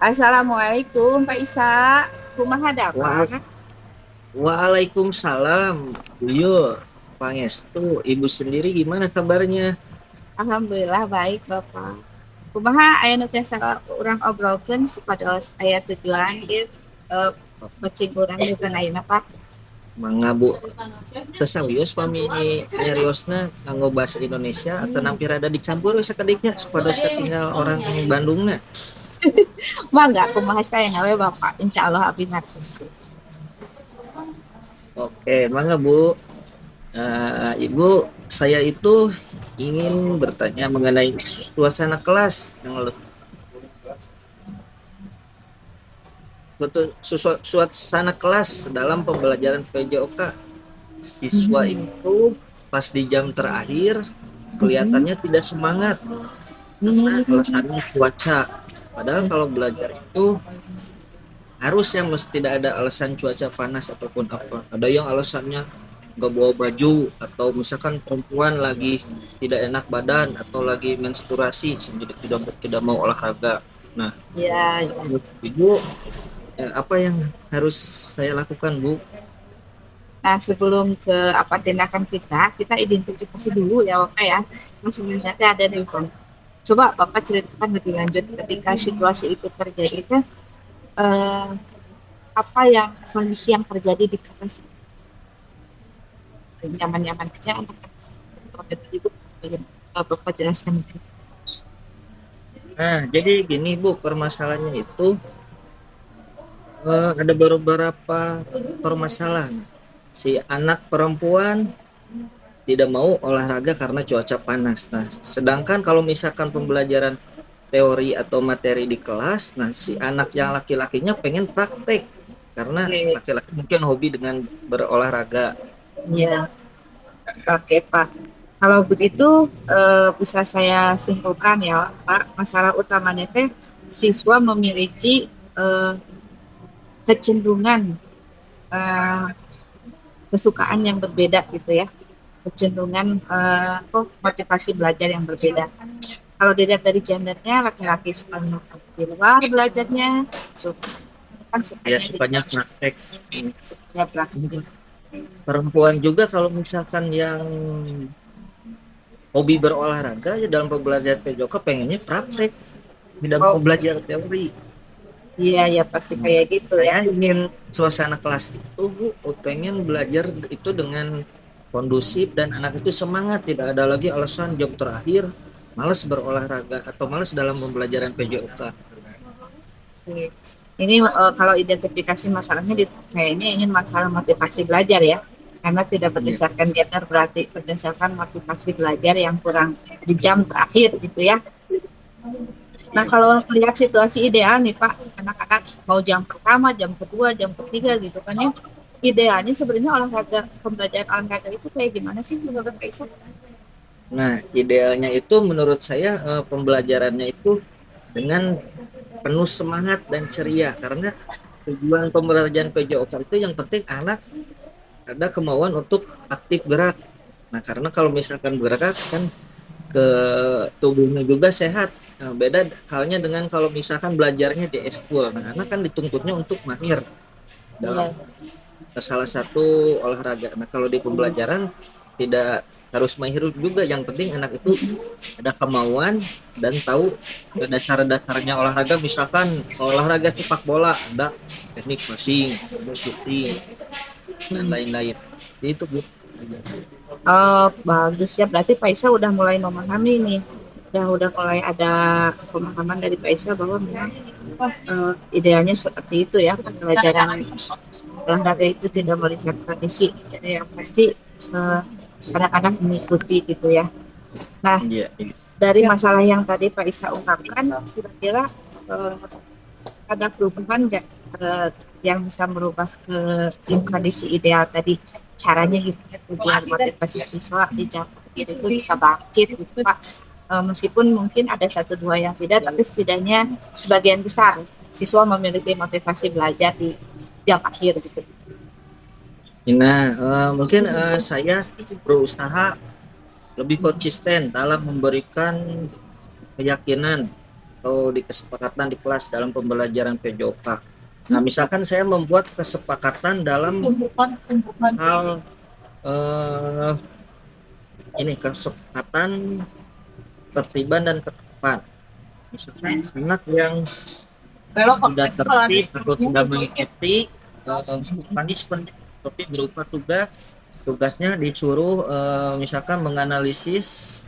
Assalamualaikum Pak Isa. Kumaha Wa- dapat? Waalaikumsalam, Buyur, Pangestu. Ibu sendiri gimana kabarnya? Alhamdulillah baik Bapak. Kumaha aya nu tiasa urang obrolkeun supados aya tujuan ieu bacing urang di ayeuna Pak. Mangga Bu, tesawios pami nyariosna nganggo bahasa Indonesia atau nampi rada dicampur sakadiknya supados katinggal orang Bandungna. Mangga kumaha saena we Bapak. Insyaallah abdi ngartos. Oke, mangga Bu. Ibu, saya itu ingin bertanya mengenai suasana kelas yang suasana kelas dalam pembelajaran PJOK. Siswa Mhm. itu pas di jam terakhir Mhm. kelihatannya tidak semangat karena Hmm. alasannya cuaca. Padahal kalau belajar itu harusnya mesti tidak ada alasan cuaca panas ataupun apa. Ada yang alasannya nggak bawa baju atau misalkan perempuan lagi tidak enak badan atau lagi menstruasi jadi tidak mau olahraga. Nah, Ya, ya. menurut Ibu, apa yang harus saya lakukan, Bu? Nah, sebelum ke apa tindakan kita identifikasi dulu ya Bapak ya. Sebenarnya ada di mana. Coba Bapak ceritakan lebih lanjut ketika situasi itu terjadi itu eh, apa yang kondisi yang terjadi di kelas nyaman-nyaman kerja untuk ibu Bapak jelaskan. Nah, jadi gini Bu, permasalahannya itu ada beberapa permasalahan. Si anak perempuan tidak mau olahraga karena cuaca panas. Nah, sedangkan kalau misalkan pembelajaran teori atau materi di kelas, nah si anak yang laki-lakinya pengen praktek karena Oke, laki-laki mungkin hobi dengan berolahraga. ya, oke Pak. Kalau begitu bisa saya simpulkan ya Pak, masalah utamanya teh siswa memiliki eh, kecenderungan eh, kesukaan yang berbeda gitu ya, kecenderungan motivasi belajar yang berbeda. Kalau dilihat dari gendernya, laki-laki suka di luar belajarnya, suka kan Ya, sukanya di sukanya praktek. sukanya praktik. Perempuan juga kalau misalkan yang hobi berolahraga ya dalam pembelajaran PJOK pengennya praktek, tidak mau Oh belajar teori. iya ya pasti Nah, kayak gitu ya. saya ingin suasana kelas itu Bu, pengen belajar itu dengan kondusif dan anak itu semangat, tidak ada lagi alasan jam terakhir malas berolahraga atau malas dalam pembelajaran PJOK. Oke. Ini kalau identifikasi masalahnya kayaknya ini masalah motivasi belajar ya. Karena tidak Iya, berdasarkan gender berarti berdasarkan motivasi belajar yang kurang di jam terakhir gitu ya. Nah, kalau lihat situasi ideal nih Pak, anak-anak mau jam pertama, jam kedua, jam ketiga gitu kan ya. Idealnya sebenarnya olahraga, pembelajaran olahraga itu kayak gimana sih menurut Pak Isa? nah idealnya itu menurut saya pembelajarannya itu dengan penuh semangat dan ceria karena tujuan pembelajaran PJOK itu yang penting anak ada kemauan untuk aktif gerak. Nah, karena kalau misalkan gerak kan ke tubuhnya juga sehat. Nah, beda halnya dengan kalau misalkan belajarnya di eskul. Nah, anak kan dituntutnya untuk mahir dalam Iya. salah satu olahraga. Nah, kalau di pembelajaran tidak harus mahir juga. Yang penting anak itu ada kemauan dan tahu dasar-dasarnya olahraga. Misalkan olahraga sepak bola ada teknik passing, ada shooting dan Hmm. lain-lain. Itu Bu. Oh, bagus ya. Berarti Pak Isa udah mulai memahami nih. Udah mulai ada pemahaman dari Pak Isa bahwa memang idealnya seperti itu ya. Pembelajaran olahraga itu tidak melihat kondisi. Jadi yang pasti eh, anak-anak mengikuti gitu ya. Nah, Iya. dari masalah yang tadi Pak Isa ungkapkan, kira-kira eh, ada perubahan nggak yang bisa merubah ke kondisi ideal tadi? Caranya gimana tujuan motivasi siswa di jam itu bisa bangkit gitu Pak. Meskipun mungkin ada satu dua yang tidak, tapi setidaknya sebagian besar siswa memiliki motivasi belajar di jam akhir gitu. Nah, mungkin saya berusaha lebih konsisten dalam memberikan keyakinan atau di kesepakatan di kelas dalam pembelajaran PJOK. Nah, misalkan saya membuat kesepakatan dalam hal eh, ini kesepakatan tertiban dan ketertiban. Misalkan anak yang tidak tertib atau tidak mengikuti punishment seperti berupa tugasnya disuruh misalkan menganalisis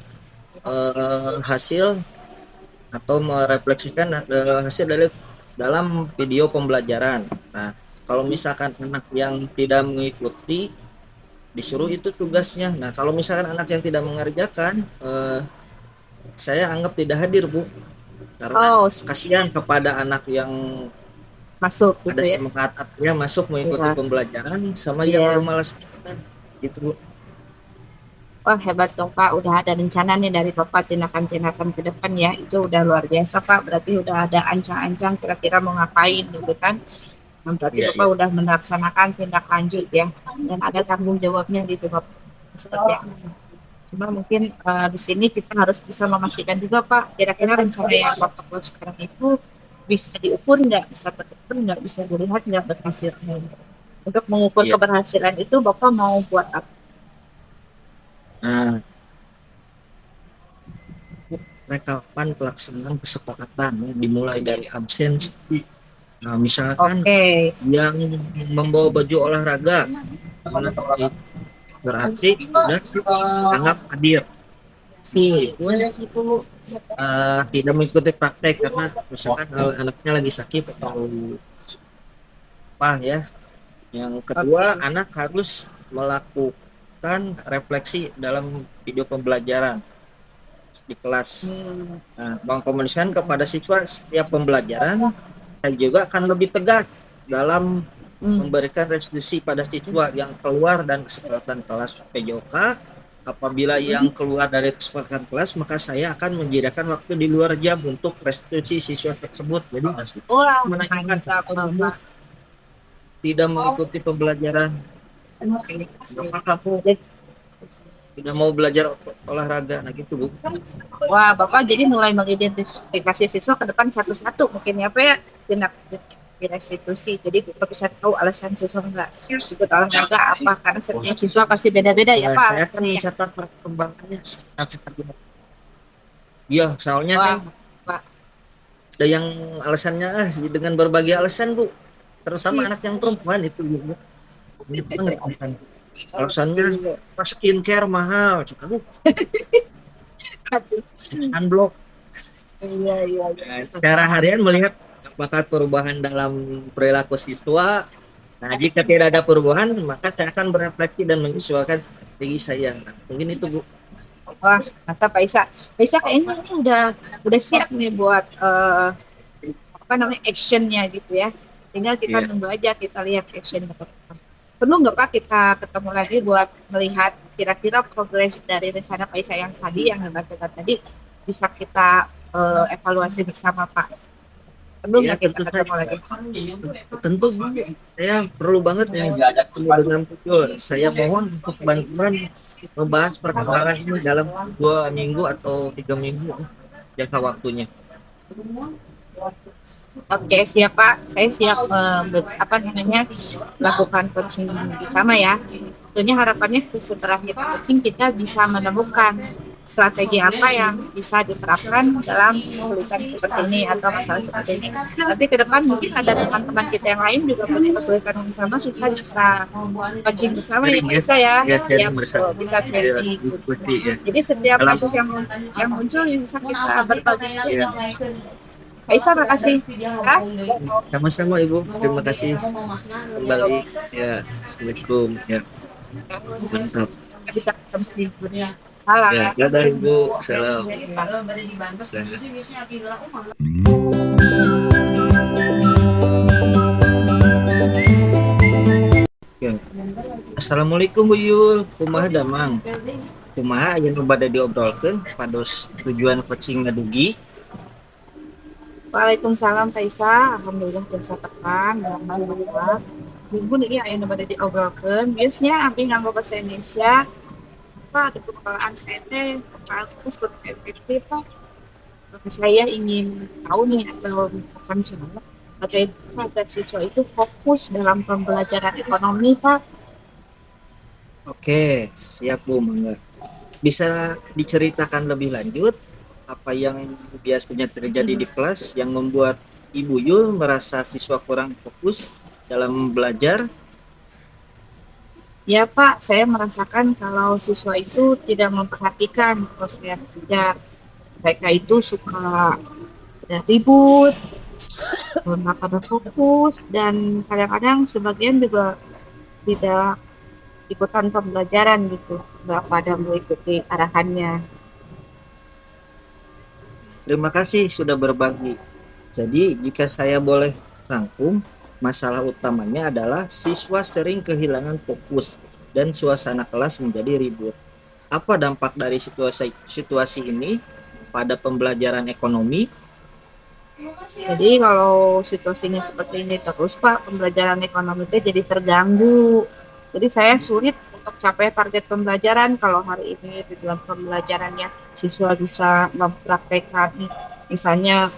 hasil atau merefleksikan hasil dari dalam video pembelajaran. Nah, kalau misalkan anak yang tidak mengikuti disuruh itu tugasnya. Nah, kalau misalkan anak yang tidak mengerjakan, saya anggap tidak hadir, Bu, karena Oh, kasihan kepada anak yang masuk gitu ada ya. semangat ya masuk mengikuti Iya. pembelajaran sama yang Iya. bermalas gitu, Bu. Wah, hebat dong Pak, udah ada rencana nih dari Bapak tindakan-tindakan ke depan ya. Itu udah luar biasa Pak, berarti udah ada ancang-ancang kira-kira mau ngapain gitu kan. Nah, berarti Iya, Bapak iya. udah melaksanakan tindak lanjut ya. Dan ada tanggung jawabnya gitu Bapak. Seperti apa. Cuma mungkin di sini kita harus bisa memastikan juga Pak, kira-kira rencana yang Bapak buat sekarang itu bisa diukur nggak, bisa terukur nggak, bisa dilihat nggak berhasilnya. Untuk mengukur Iya. keberhasilan itu Bapak mau buat apa? Nah, rekapan pelaksanaan kesepakatan ya, dimulai dari absensi. Nah, misalkan Oke. yang membawa baju olahraga, nah, berarti sudah sangat hadir. Si Meskipun tidak mengikuti praktek karena misalkan anaknya lagi sakit atau apa ya. Yang kedua, oke. anak harus melakukan refleksi dalam video pembelajaran di kelas. Hmm, Nah, mengkomunikasikan kepada siswa setiap pembelajaran dan juga akan lebih tegas dalam hmm, memberikan restitusi pada siswa yang keluar dan kesepakatan kelas PJOK. Apabila yang keluar dari kesepakatan kelas, maka saya akan menyediakan waktu di luar jam untuk restitusi siswa tersebut. Jadi wah, menanyakan mantap kamu Bapak. tidak mengikuti pembelajaran, apakah kamu tidak mau belajar olahraga, nah gitu, Bu. Wah, Bapak jadi mulai mengidentifikasi siswa ke depan satu-satu mungkin ya Pak ya, tindak di restitusi. Jadi Bapak bisa tahu alasan siswa enggak ikut olahraga apa, karena setiap siswa pasti beda-beda ya Nah, Pak saya akan alasannya. mencatat perkembangannya setelah kita bilang. Iya, soalnya kan Wah, Pak. ada yang alasannya dengan berbagai alasan, Bu, terutama Sih. anak yang perempuan itu, Bu. Banyak banget alasan. Alasannya Oke. pas skincare mahal, cukup Aduh. sunblock. Iya, iya, iya. Nah, secara harian melihat apakah perubahan dalam perilaku siswa. Nah, jika tidak ada perubahan, maka saya akan berefleksi dan menyesuaikan strategi saya. Nah, mungkin itu, Bu. Wah, mantap Pak Isa. Pak Isa kayaknya ini udah siap nih buat apa namanya actionnya gitu ya. Tinggal kita Iya. tunggu aja, kita lihat action. Perlu nggak Pak kita ketemu lagi buat melihat kira-kira progres dari rencana Pak Isa yang tadi, yang dibantukan tadi, bisa kita evaluasi bersama Pak. Perlu Ya, nggak kita tentu ketemu saja. lagi? Tentu, Bu. Saya perlu banget yang ketemu dengan betul. Saya mohon untuk bantuan membahas perkembangan ini dalam 2 minggu atau 3 minggu jangka waktunya. Oke, siap Pak. Saya siap apa namanya lakukan coaching bersama ya. Tentunya harapannya setelah kita coaching kita bisa menemukan strategi apa yang bisa diterapkan dalam kesulitan seperti ini atau masalah seperti ini. Nanti ke depan mungkin ada teman-teman kita yang lain juga punya kesulitan yang sama, kita bisa coaching bersama ya Sharing Pak ya, Isa ya. ya Ya sharing betul, bersama. bisa Ya, sharing. diskusi ya. Jadi setiap Dalam kasus yang muncul bisa kita berbagi. ya. Pak Isa, makasih. Ya. Sama-sama, Ibu. Terima kasih kembali. Ya, Assalamualaikum. Ya, mantap. Bisa ketemu di dunia. Salam. Ya, dadah Ibu. Salam. Ya. Assalamualaikum Bu Yul. Kumaha damang. Kumaha aya nu bade diobrolkeun pados tujuan coaching ngadugi. Waalaikumsalam Pak Isa. Alhamdulillah bisa tekan. Alhamdulillah. Minggu nih ya yang pada diobrolkan. Biasanya abdi nganggo bahasa Indonesia. Apa ada perkembangan saya teh. Apa terus berpikir Pak. Saya ingin tahu nih atau bukan salah, bagaimana agar siswa itu fokus dalam pembelajaran ekonomi, Pak? Oke, siap Bu Mangga. Bisa diceritakan lebih lanjut apa yang biasanya terjadi di kelas yang membuat Ibu Yul merasa siswa kurang fokus dalam belajar? Ya, Pak, saya merasakan kalau siswa itu tidak memperhatikan proses belajar. Mereka itu suka ada ribut, nggak pada fokus, dan kadang-kadang sebagian juga tidak ikutan pembelajaran gitu, nggak pada mengikuti arahannya. Terima kasih sudah berbagi. Jadi, jika saya boleh rangkum, masalah utamanya adalah siswa sering kehilangan fokus dan suasana kelas menjadi ribut. Apa dampak dari situasi ini pada pembelajaran ekonomi? Jadi kalau situasinya seperti ini terus, Pak, pembelajaran ekonomi itu jadi terganggu. Jadi saya sulit untuk capai target pembelajaran kalau hari ini di dalam pembelajarannya siswa bisa mempraktekkan misalnya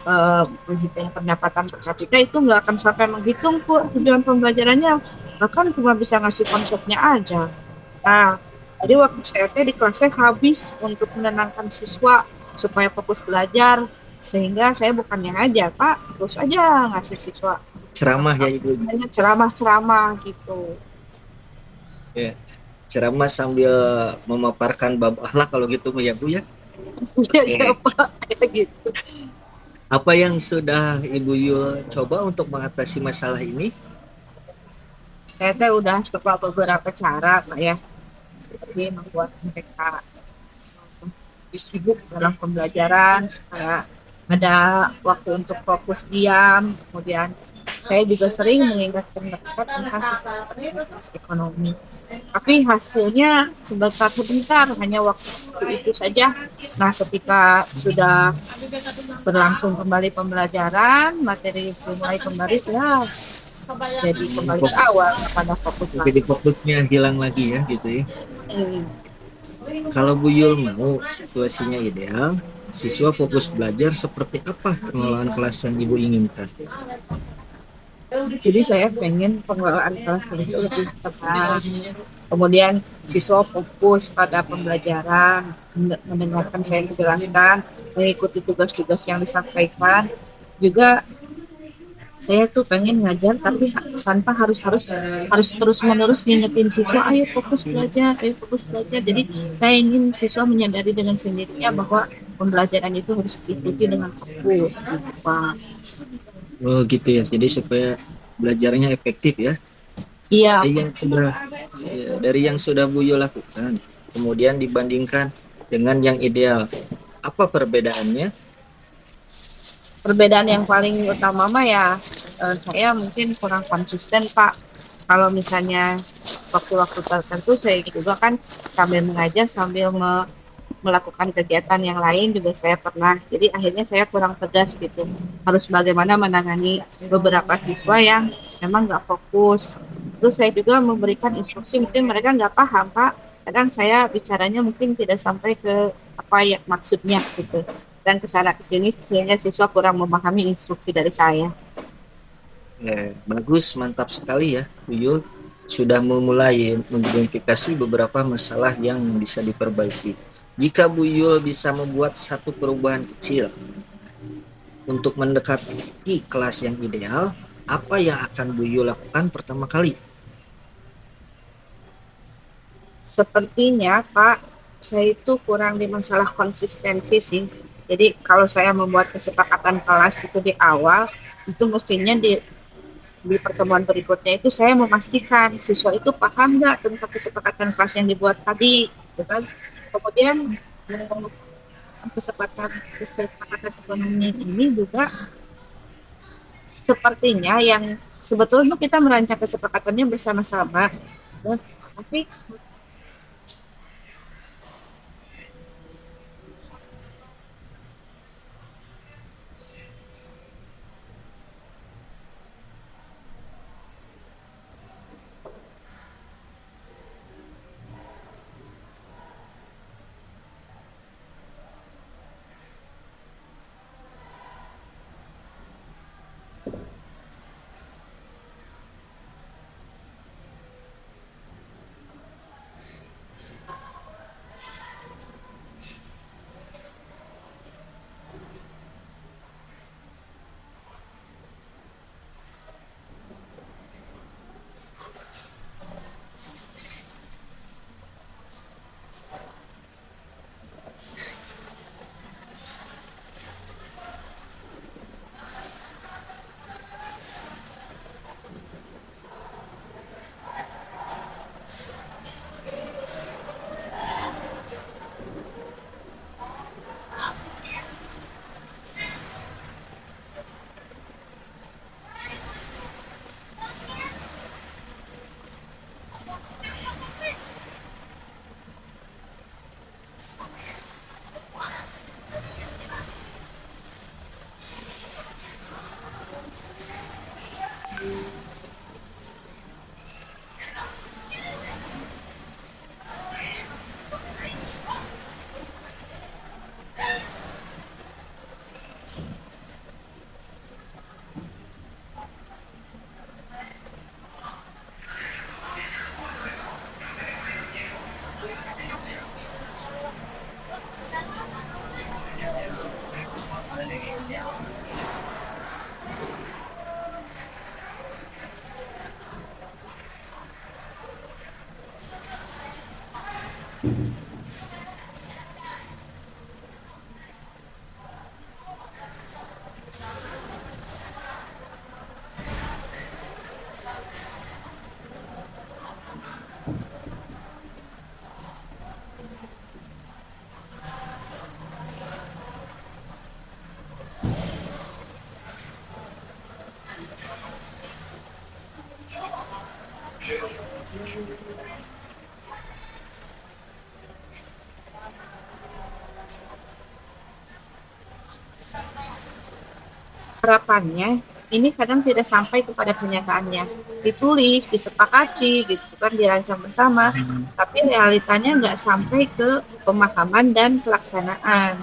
menghitung pendapatan per kapita itu nggak akan sampai menghitung tujuan pembelajarannya, bahkan cuma bisa ngasih konsepnya aja. Nah, jadi waktu CRT di kelasnya habis untuk menenangkan siswa supaya fokus belajar, sehingga saya bukannya ngajar, Pak, terus aja ngasih siswa Ceramah ya Ibu. ceramah-ceramah gitu. Ya, ceramah sambil memaparkan bab akhlak kalau gitu ya Bu ya. Iya, iya, Oke. Pak, kayak gitu. Apa yang sudah Ibu Yul coba untuk mengatasi masalah ini? Saya teh udah coba beberapa cara saya seperti membuat mereka lebih sibuk dalam pembelajaran supaya ada waktu untuk fokus diam. Kemudian saya juga sering mengingatkan mereka tentang kesehatan ekonomi. Tapi hasilnya sebentar-sebentar, hanya waktu itu saja. Nah, ketika sudah berlangsung kembali pembelajaran, materi mulai kembali, ya jadi kembali ke awal pada fokus Jadi lagi. fokusnya hilang lagi ya gitu ya. Hmm. Kalau Bu Yul mau situasinya ideal, siswa fokus belajar seperti apa pengelolaan kelas yang Ibu inginkan? Jadi saya pengen pengelolaan kelasnya itu lebih tenang. Kemudian siswa fokus pada pembelajaran, mendengarkan saya menjelaskan, mengikuti tugas-tugas yang disampaikan. Juga saya tuh pengen ngajar tapi tanpa harus harus harus terus menerus ngingetin siswa, ayo fokus belajar, ayo fokus belajar. Jadi saya ingin siswa menyadari dengan sendirinya bahwa pembelajaran itu harus diikuti dengan fokus gitu, Pak. Oh gitu ya. Jadi supaya belajarnya efektif ya. Iya, Yang sudah ya, dari yang sudah Bu Yul lakukan, kemudian dibandingkan dengan yang ideal, apa perbedaannya? perbedaan yang paling utama mah ya saya mungkin kurang konsisten, Pak. Kalau misalnya waktu-waktu tertentu saya juga kan sambil mengajar sambil melakukan kegiatan yang lain juga saya pernah. Jadi akhirnya saya kurang tegas gitu. Harus bagaimana menangani beberapa siswa yang memang nggak fokus. Terus saya juga memberikan instruksi mungkin mereka nggak paham, Pak. Kadang saya bicaranya mungkin tidak sampai ke apa ya maksudnya gitu. Dan kesana kesini sehingga siswa kurang memahami instruksi dari saya. Bagus, mantap sekali ya, Bu Yul. Sudah memulai mengidentifikasi beberapa masalah yang bisa diperbaiki. Jika Bu Yul bisa membuat satu perubahan kecil untuk mendekati kelas yang ideal, apa yang akan Bu Yul lakukan pertama kali? Sepertinya, Pak, saya itu kurang di masalah konsistensi sih. Jadi kalau saya membuat kesepakatan kelas itu di awal, itu mestinya di pertemuan berikutnya itu saya memastikan siswa itu paham nggak tentang kesepakatan kelas yang dibuat tadi, gitu kan? Kemudian eh, kesepakatan kesepakatan ekonomi ini juga sepertinya yang sebetulnya kita merancang kesepakatannya bersama-sama, ya, tapi Harapannya ini kadang tidak sampai kepada kenyataannya, ditulis, disepakati gitu kan, dirancang bersama, tapi realitanya nggak sampai ke pemahaman dan pelaksanaan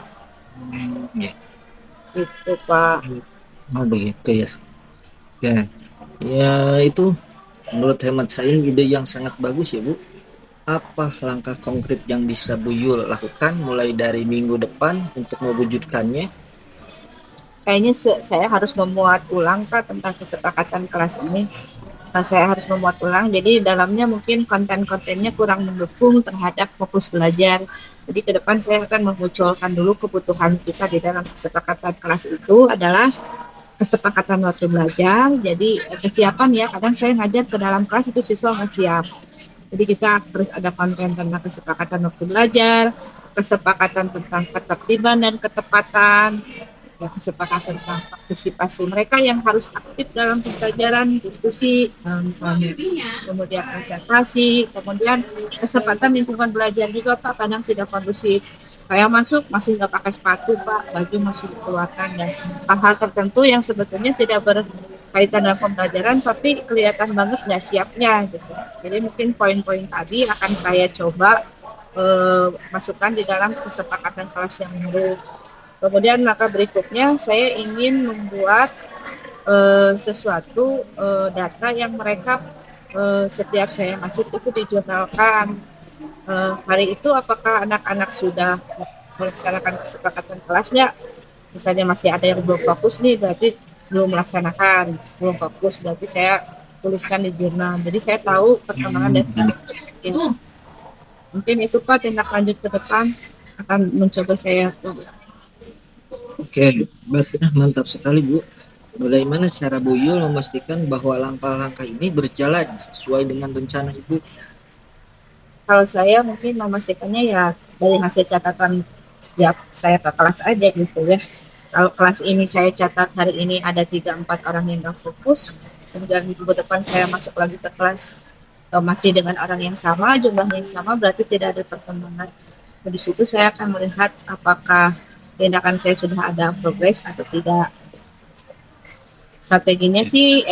Ya. gitu Pak. Oh begitu ya. Ya, ya itu menurut hemat saya ide yang sangat bagus ya Bu. Apa langkah konkret yang bisa Bu Yul lakukan mulai dari minggu depan untuk mewujudkannya? Kayaknya saya harus memuat ulang Pak tentang kesepakatan kelas ini. Nah, saya harus memuat ulang, jadi dalamnya mungkin konten-kontennya kurang mendukung terhadap fokus belajar. Jadi ke depan saya akan memunculkan dulu kebutuhan kita di dalam kesepakatan kelas itu adalah kesepakatan waktu belajar. Jadi kesiapan ya, kadang saya ngajar ke dalam kelas itu siswa nggak siap. Jadi kita harus ada konten tentang kesepakatan waktu belajar, kesepakatan tentang ketertiban dan ketepatan, ya, kesepakatan tentang partisipasi mereka yang harus aktif dalam pembelajaran, diskusi, misalnya, kemudian konsentrasi, kemudian kesempatan lingkungan belajar juga Pak kadang tidak kondusif. Saya masuk masih nggak pakai sepatu Pak, baju masih dikeluarkan dan hal-hal tertentu yang sebetulnya tidak berkaitan dengan pembelajaran tapi kelihatan banget nggak siapnya gitu. Jadi mungkin poin-poin tadi akan saya coba masukkan di dalam kesepakatan kelas yang baru. Kemudian langkah berikutnya saya ingin membuat sesuatu data yang mereka setiap saya masuk itu dijurnalkan. Hari itu apakah anak-anak sudah melaksanakan kesepakatan kelas nggak? Misalnya masih ada yang belum fokus nih, berarti belum melaksanakan, belum fokus, berarti saya tuliskan di jurnal. Jadi saya tahu perkembangan dan mungkin itu Pak tindak lanjut ke depan akan mencoba saya. Oke, mantap sekali Bu. Bagaimana cara Bu Yul memastikan bahwa langkah-langkah ini berjalan sesuai dengan rencana Ibu? Kalau saya mungkin memastikannya ya dari hasil catatan ya saya ke kelas aja gitu ya. Kalau kelas ini saya catat hari ini ada 3-4 orang yang nggak fokus, kemudian minggu depan saya masuk lagi ke kelas masih dengan orang yang sama, jumlahnya yang sama, berarti tidak ada perkembangan. Di situ saya akan melihat apakah tindakan saya sudah ada progres atau tidak. Strateginya sih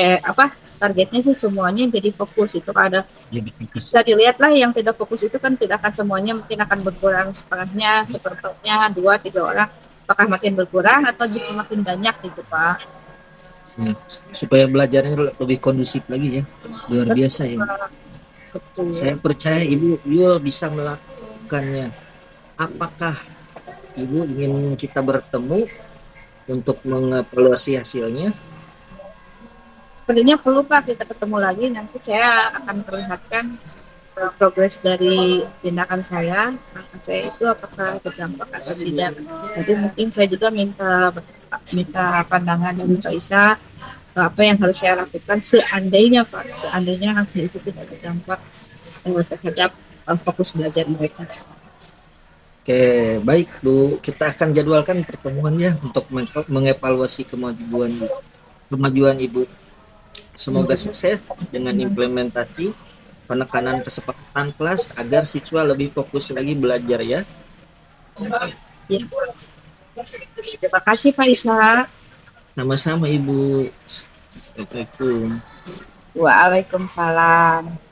targetnya sih semuanya jadi fokus itu ada Jadi bisa dilihat lah yang tidak fokus itu kan tidak akan semuanya mungkin akan berkurang setengahnya, seperempatnya, 2-3 orang. Apakah makin berkurang atau justru makin banyak gitu Pak? ya, supaya belajarnya lebih kondusif lagi ya. Luar biasa ya. Betul. Saya percaya Ibu Yul bisa melakukannya. Apakah Ibu ingin kita bertemu untuk mengevaluasi hasilnya? Sepertinya perlu Pak kita ketemu lagi, nanti saya akan perlihatkan progres dari tindakan saya, langkah saya itu apakah berdampak atau tidak. Jadi mungkin saya juga minta pandangan dari Pak Isa apa yang harus saya lakukan seandainya Pak, seandainya langkah itu tidak berdampak terhadap Fokus belajar mereka. Oke, baik Bu. Kita akan jadwalkan pertemuannya untuk mengevaluasi kemajuan Ibu. Semoga sukses dengan implementasi penekanan kesepakatan kelas agar siswa lebih fokus lagi belajar ya. Ya. Terima kasih Pak Isa. Sama-sama Ibu. Assalamualaikum. Waalaikumsalam.